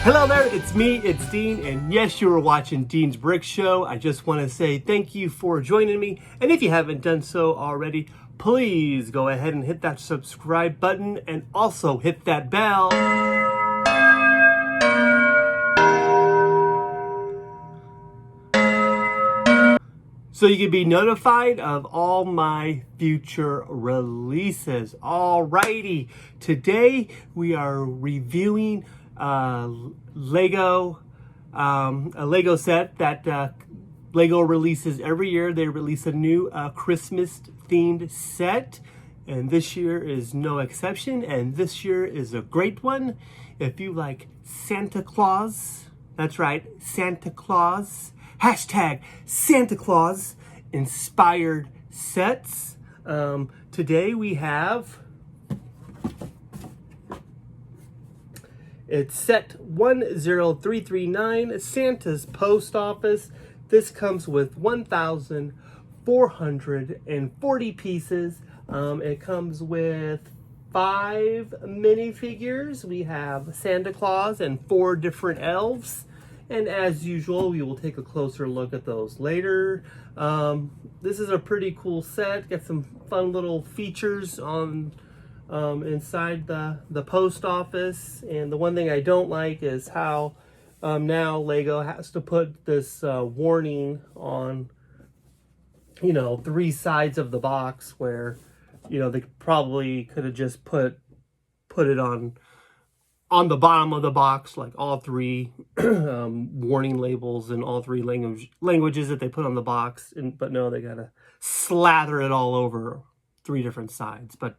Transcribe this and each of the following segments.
Hello there, it's me, it's Dean, and yes, you are watching Dean's Brick Show. I just want to say thank you for joining me, and if you haven't done so already, please go ahead and hit that subscribe button and also hit that bell. So you can be notified of all my future releases. Alrighty, today we are reviewing a Lego set that Lego releases every year. They release a new Christmas themed set, and this year is no exception. And this year is a great one. If you like Santa Claus, that's right, Santa Claus. Hashtag Santa Claus inspired sets. Today we have, it's set 10339, Santa's Post Office. This comes with 1,440 pieces. It comes with 5 minifigures. We have Santa Claus and 4 different elves. And as usual, we will take a closer look at those later. This is a pretty cool set. Got some fun little features on inside the post office. And the one thing I don't like is how now Lego has to put this warning on, 3 sides of the box, where, they probably could have just put it on the bottom of the box, like all 3 warning labels and all 3 languages that they put on the box. But no, they gotta slather it all over 3 different sides. But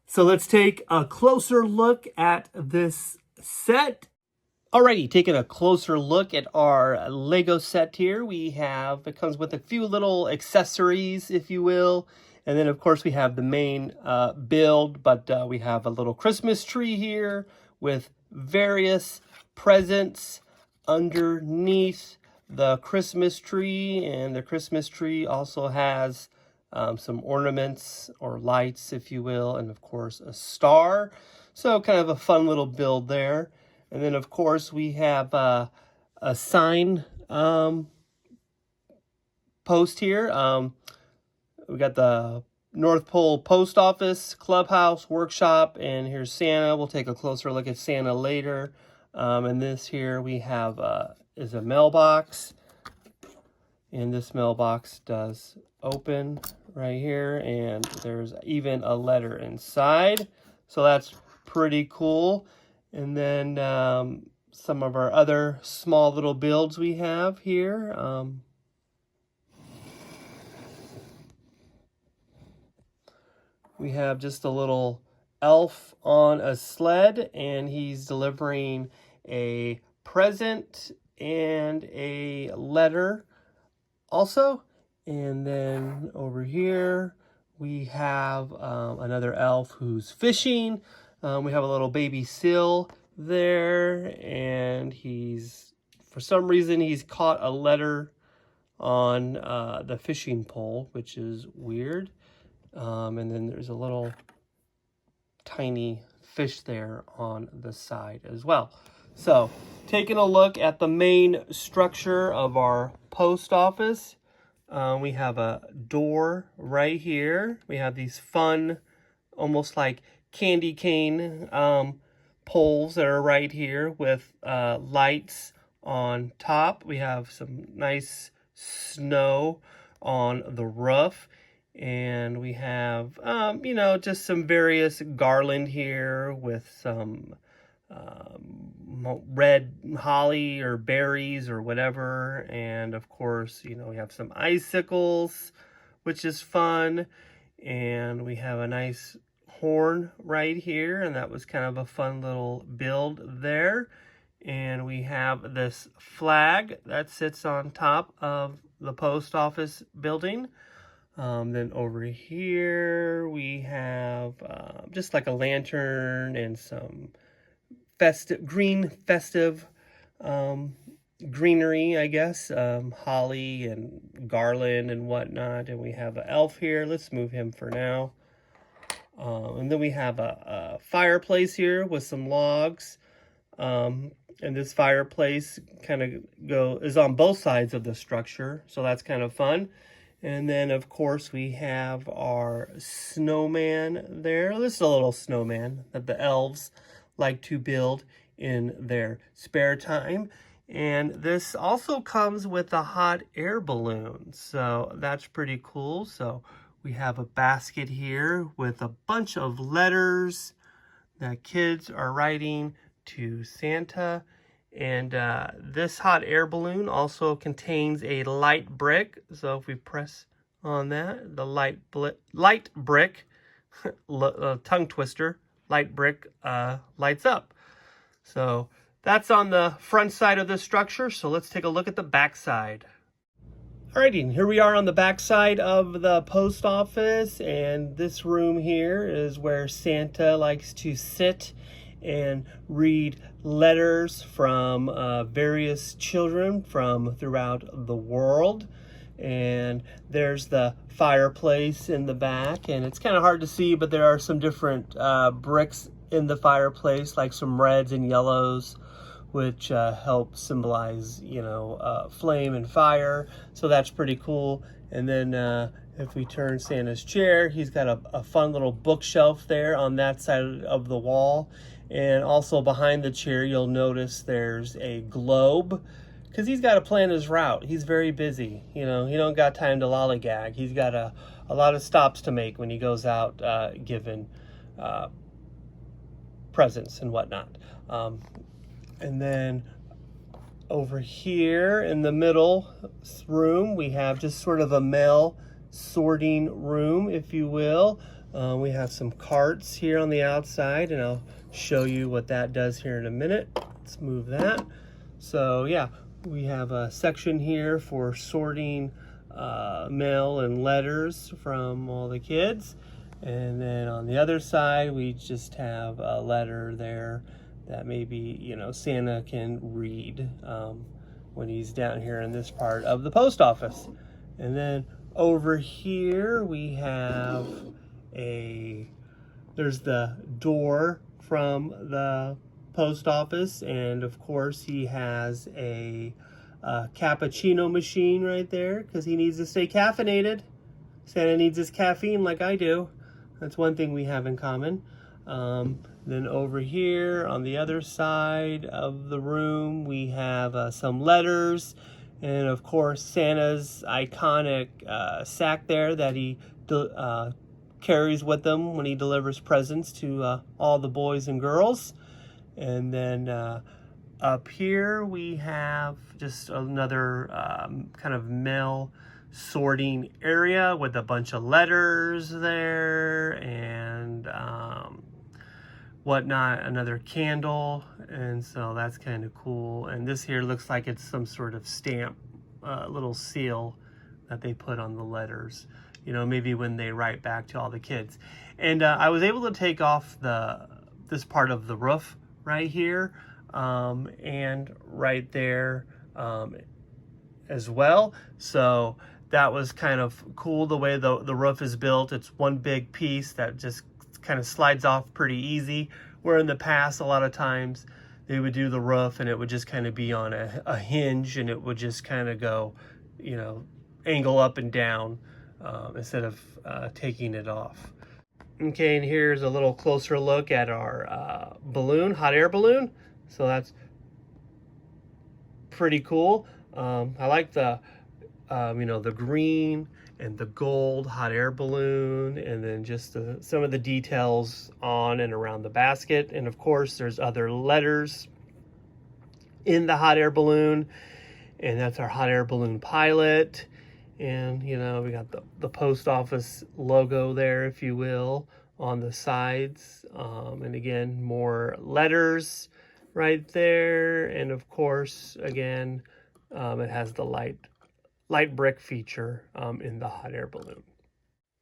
so let's take a closer look at this set. Alrighty, taking a closer look at our Lego set here. It comes with a few little accessories, if you will. And then, of course, we have the main build, but we have a little Christmas tree here with various presents underneath the Christmas tree. And the Christmas tree also has some ornaments or lights, if you will, and, of course, a star. So kind of a fun little build there. And then, of course, we have a sign post here. We got the North Pole Post Office, Clubhouse, Workshop, and here's Santa. We'll take a closer look at Santa later. And this here we have is a mailbox. And this mailbox does open right here. And there's even a letter inside. So that's pretty cool. And then some of our other small little builds we have here. We have just a little elf on a sled, and he's delivering a present and a letter also. And then over here, we have another elf who's fishing. We have a little baby seal there, and for some reason, he's caught a letter on the fishing pole, which is weird. And then there's a little tiny fish there on the side as well. So, taking a look at the main structure of our post office, we have a door right here. We have these fun, almost like candy cane poles that are right here with lights on top. We have some nice snow on the roof. And we have, just some various garland here with some red holly or berries or whatever. And, of course, we have some icicles, which is fun. And we have a nice horn right here. And that was kind of a fun little build there. And we have this flag that sits on top of the post office building. Then over here we have just like a lantern and some festive greenery, I guess, holly and garland and whatnot. And we have an elf here. Let's move him for now. And then we have a fireplace here with some logs. And this fireplace kind of is on both sides of the structure, so that's kind of fun. And then, of course, we have our snowman there. This is a little snowman that the elves like to build in their spare time. And this also comes with a hot air balloon, so that's pretty cool. So we have a basket here with a bunch of letters that kids are writing to Santa. And this hot air balloon also contains a light brick. So if we press on that, the light brick, tongue twister, light brick lights up. So that's on the front side of the structure. So let's take a look at the back side. Alrighty, here we are on the back side of the post office, and this room here is where Santa likes to sit and read letters from various children from throughout the world. And there's the fireplace in the back, and it's kind of hard to see, but there are some different bricks in the fireplace, like some reds and yellows, which help symbolize, flame and fire. So that's pretty cool. And then if we turn Santa's chair, he's got a fun little bookshelf there on that side of the wall. And also behind the chair, you'll notice there's a globe, because he's got to plan his route. He's very busy. He don't got time to lollygag. He's got a lot of stops to make when he goes out giving presents and whatnot. And then over here in the middle room, we have just sort of a mail sorting room, if you will. We have some carts here on the outside, and I'll show you what that does here in a minute. Let's move that. So yeah, we have a section here for sorting mail and letters from all the kids. And then on the other side, we just have a letter there that maybe, Santa can read when he's down here in this part of the post office. And then over here we have there's the door from the post office, and of course he has a cappuccino machine right there because he needs to stay caffeinated. Santa needs his caffeine like I do. That's one thing we have in common. Then over here on the other side of the room, we have some letters, and of course Santa's iconic sack there that he carries with him when he delivers presents to all the boys and girls. And then up here we have just another kind of mail sorting area with a bunch of letters there and whatnot, another candle, and so that's kind of cool. And this here looks like it's some sort of stamp, little seal that they put on the letters, maybe when they write back to all the kids. And I was able to take off this part of the roof right here and right there as well. So that was kind of cool the way the roof is built. It's one big piece that just kind of slides off pretty easy, where in the past a lot of times they would do the roof and it would just kind of be on a hinge, and it would just kind of go angle up and down instead of taking it off. Okay, and here's a little closer look at our balloon, hot air balloon. So that's pretty cool. I like the the green and the gold hot air balloon, and then just some of the details on and around the basket. And of course there's other letters in the hot air balloon, and that's our hot air balloon pilot. And we got the post office logo there, if you will, on the sides, and again more letters right there. And of course again it has the light brick feature in the hot air balloon.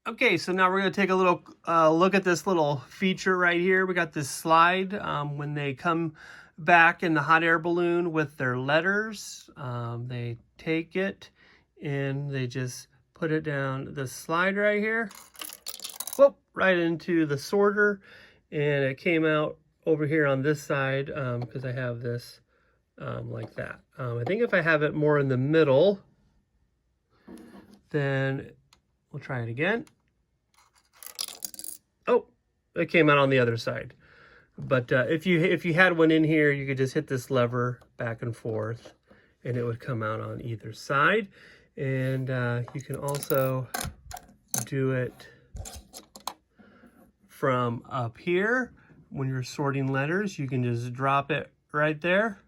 Okay, so now we're going to take a little look at this little feature right here. We got this slide when they come back in the hot air balloon with their letters. They take it and they just put it down the slide right here, whoop, right into the sorter, and it came out over here on this side because I have this like that. I think if I have it more in the middle, then we'll try it again. Oh, it came out on the other side. But if you had one in here, you could just hit this lever back and forth, and it would come out on either side. And you can also do it from up here. When you're sorting letters, you can just drop it right there.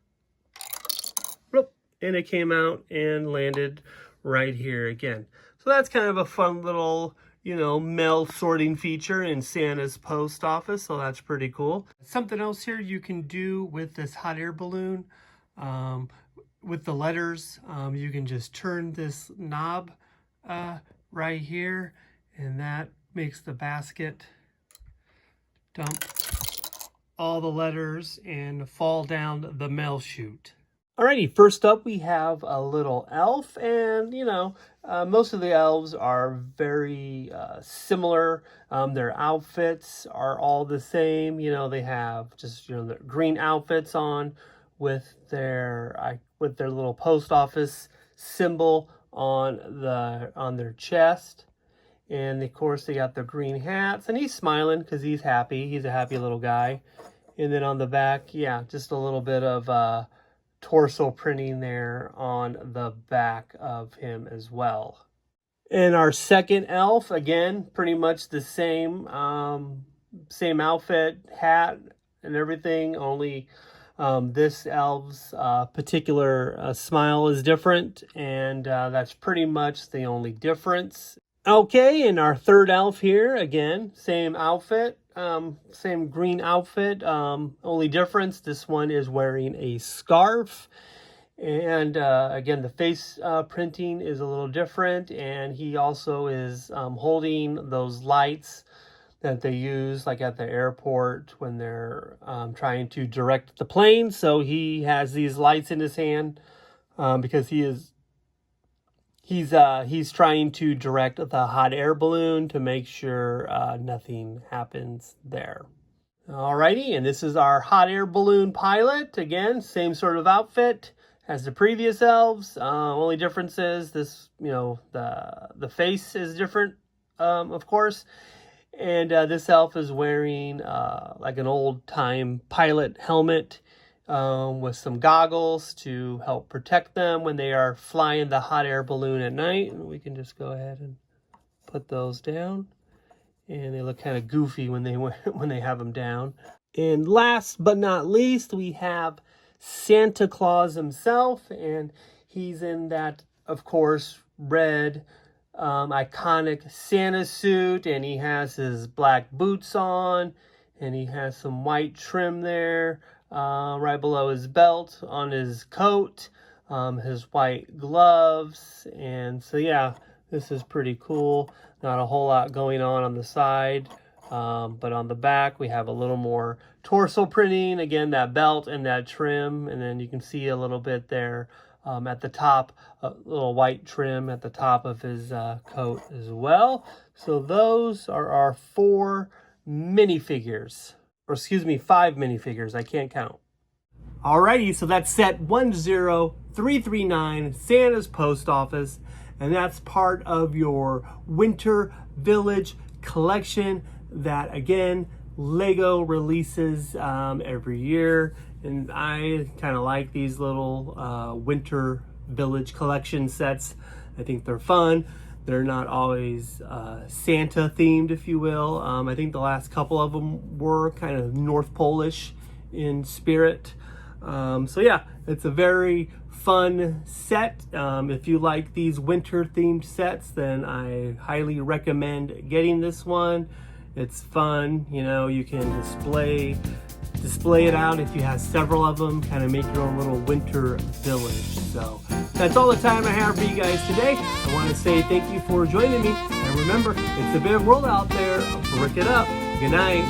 And it came out and landed right here again. So that's kind of a fun little, you know, mail sorting feature in Santa's post office. So that's pretty cool. Something else here you can do with this hot air balloon, with the letters, you can just turn this knob right here, and that makes the basket dump all the letters and fall down the mail chute. Alrighty, first up we have a little elf, and you know, most of the elves are very similar. Their outfits are all the same. You know, they have just, you know, the green outfits on with their little post office symbol on their chest, and of course they got their green hats, and he's smiling because he's happy. He's a happy little guy. And then on the back, yeah, just a little bit of torso printing there on the back of him as well. And our second elf, again, pretty much the same same outfit, hat, and everything, only this elf's particular smile is different, and that's pretty much the only difference. Okay, and our third elf here, again, same outfit, same green outfit, only difference, this one is wearing a scarf. And again, the face printing is a little different, and he also is holding those lights that they use like at the airport when they're trying to direct the plane. So he has these lights in his hand because he's trying to direct the hot air balloon to make sure nothing happens there. Alrighty, and this is our hot air balloon pilot. Again, same sort of outfit as the previous elves. Only difference is this, you know, the face is different, of course. And this elf is wearing like an old-time pilot helmet with some goggles to help protect them when they are flying the hot air balloon at night. And we can just go ahead and put those down. And they look kind of goofy when they have them down. And last but not least, we have Santa Claus himself, and he's in that, of course, red iconic Santa suit, and he has his black boots on, and he has some white trim there right below his belt on his coat, his white gloves. And so yeah, this is pretty cool. Not a whole lot going on the side, but on the back we have a little more torso printing, again, that belt and that trim, and then you can see a little bit there at the top, a little white trim at the top of his coat as well. So those are our 4 minifigures, or excuse me, 5 minifigures. I can't count. Alrighty, so that's set 10339, Santa's Post Office, and that's part of your Winter Village collection that, again, Lego releases every year. And I kind of like these little Winter Village collection sets. I think they're fun. They're not always Santa themed, if you will. I think the last couple of them were kind of North Polish in spirit. So yeah, it's a very fun set. If you like these winter themed sets, then I highly recommend getting this one. It's fun, you know, you can display it out if you have several of them, kind of make your own little winter village. So that's all the time I have for you guys today. I want to say thank you for joining me, and remember, it's a big world out there. Brick it up. Good night.